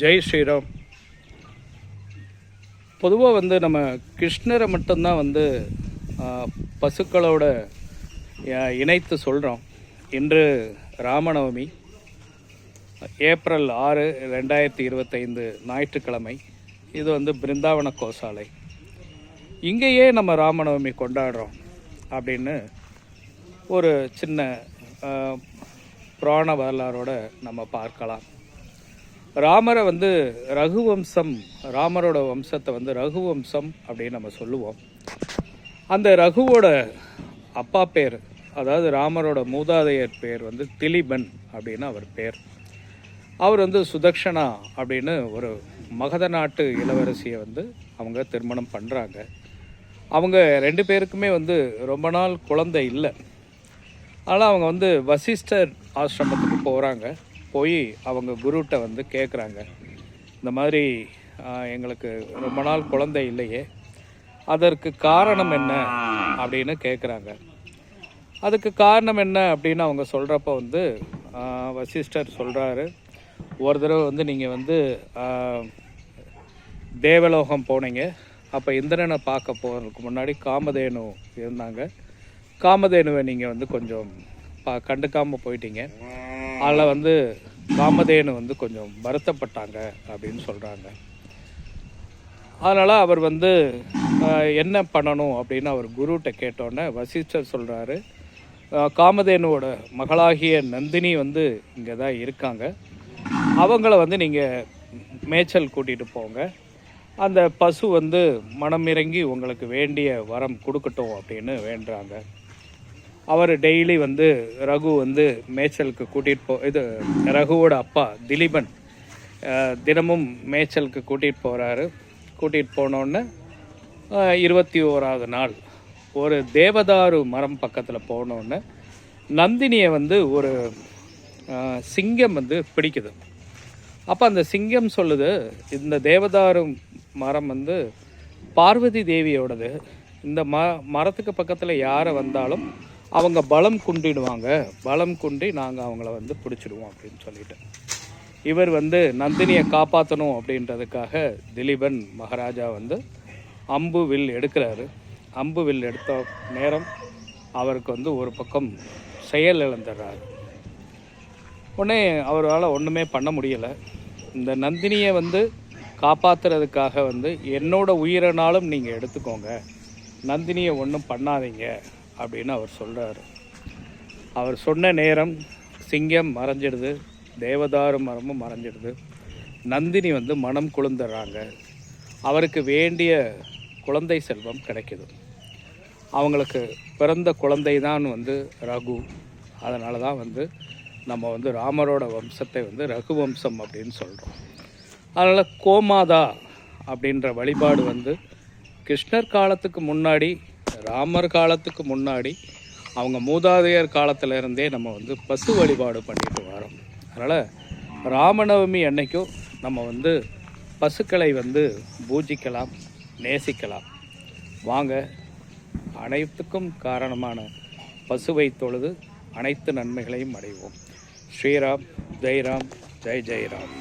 ஜெய் ஸ்ரீராம். பொதுவாக நம்ம கிருஷ்ணரை மட்டும்தான் பசுக்களோட இணைத்து சொல்கிறோம். இன்று ராமநவமி, ஏப்ரல் 6, 2025 ஞாயிற்றுக்கிழமை. இது பிருந்தாவன கோசாலை. இங்கேயே நம்ம ராமநவமி கொண்டாடுறோம் அப்படின்னு ஒரு சின்ன புராண வரலாறோட நம்ம பார்க்கலாம். ராமரை ரகுவம்சம், ராமரோட வம்சத்தை ரகுவம்சம் அப்படின்னு நம்ம சொல்லுவோம். அந்த ரகுவோட அப்பா பேர், அதாவது ராமரோட மூதாதையர் பேர் திலீபன் அப்படின்னு அவர் பேர். அவர் சுதக்ஷனா அப்படின்னு ஒரு மகத நாட்டு இளவரசியை அவங்க திருமணம் பண்ணுறாங்க. அவங்க 2 பேருக்குமே ரொம்ப நாள் குழந்தை இல்லை. அதனால் அவங்க வசிஷ்டர் ஆசிரமத்துக்கு போகிறாங்க. போய் அவங்க குருட்ட கேட்குறாங்க, இந்த மாதிரி எங்களுக்கு ரொம்ப நாள் குழந்தை இல்லையே, அதற்கு காரணம் என்ன அப்படின்னு கேட்குறாங்க. அதுக்கு காரணம் என்ன அப்படின்னு அவங்க சொல்கிறப்ப வசிஷ்டர் சொல்கிறாரு, ஒரு தடவை நீங்கள் தேவலோகம் போனீங்க. அப்போ இந்திரனை பார்க்க போகிறதுக்கு முன்னாடி காமதேனு இருந்தாங்க. காமதேனுவை நீங்கள் கொஞ்சம் கண்டுக்காமல் போயிட்டீங்க. அதில் காமதேனு கொஞ்சம் வருத்தப்பட்டாங்க அப்படின்னு சொல்கிறாங்க. அதனால் அவர் என்ன பண்ணணும் அப்படின்னு அவர் குருட்ட கேட்டோன்னே வசிஷ்டர் சொல்கிறாரு, காமதேனுவோட மகளாகிய நந்தினி இங்கே தான் இருக்காங்க. அவங்கள நீங்கள் மேய்ச்சல் கூட்டிகிட்டு போங்க. அந்த பசு மனம் இறங்கி உங்களுக்கு வேண்டிய வரம் கொடுக்கட்டும் அப்படின்னு வேண்டுறாங்க. அவர் டெய்லி ரகு மேய்ச்சலுக்கு கூட்டிகிட்டு ரகுவோட அப்பா திலீபன் தினமும் மேய்ச்சலுக்கு கூட்டிகிட்டு போகிறாரு. கூட்டிகிட்டு போனோடனே 21வது நாள் ஒரு தேவதாரு மரம் பக்கத்தில் போனோடனே நந்தினியை ஒரு சிங்கம் பிடிக்குது. அப்போ அந்த சிங்கம் சொல்லுது, இந்த தேவதாரு மரம் பார்வதி தேவியோடது. இந்த மரத்துக்கு பக்கத்தில் யாரை வந்தாலும் அவங்க பலம் குண்டிடுவாங்க, பலம் குண்டி நாங்கள் அவங்கள பிடிச்சிடுவோம் அப்படின்னு சொல்லிட்டு இவர் நந்தினியை காப்பாற்றணும் அப்படின்றதுக்காக திலீபன் மகாராஜா அம்பு வில் எடுக்கிறாரு. அம்பு வில் எடுத்த நேரம் அவருக்கு ஒரு பக்கம் செயல் இழந்துடுறாரு. உடனே அவரால் ஒன்றுமே பண்ண முடியலை. இந்த நந்தினியை காப்பாற்றுறதுக்காக என்னோட உயிரினாலும் நீங்கள் எடுத்துக்கோங்க, நந்தினியை ஒன்றும் பண்ணாதீங்க அப்படின்னு அவர் சொல்கிறாரு. அவர் சொன்ன நேரம் சிங்கம் மறைஞ்சிடுது, தேவதாரு மரமும் மறைஞ்சிடுது. நந்தினி மனம் குளிர்ந்துடுறாங்க. அவருக்கு வேண்டிய குழந்தை செல்வம் கிடைக்குது. அவங்களுக்கு பிறந்த குழந்தை தான் ரகு. அதனால தான் நம்ம ராமரோட வம்சத்தை ரகுவம்சம் அப்படின்னு சொல்கிறோம். அதனால் கோமாதா அப்படின்ற வழிபாடு கிருஷ்ணர் காலத்துக்கு முன்னாடி, ராமர் காலத்துக்கு முன்னாடி, அவங்க மூதாதையர் காலத்தில் இருந்தே நம்ம பசு வழிபாடு பண்ணிட்டு வரோம். அதனால் ராமநவமி அன்னைக்கும் நம்ம பசுக்களை பூஜிக்கலாம், நேசிக்கலாம். வாங்க, அனைத்துக்கும் காரணமான பசுவை தொழுது அனைத்து நன்மைகளையும் அடைவோம். ஸ்ரீராம், ஜெய்ராம், ஜெய் ஜெய்ராம்.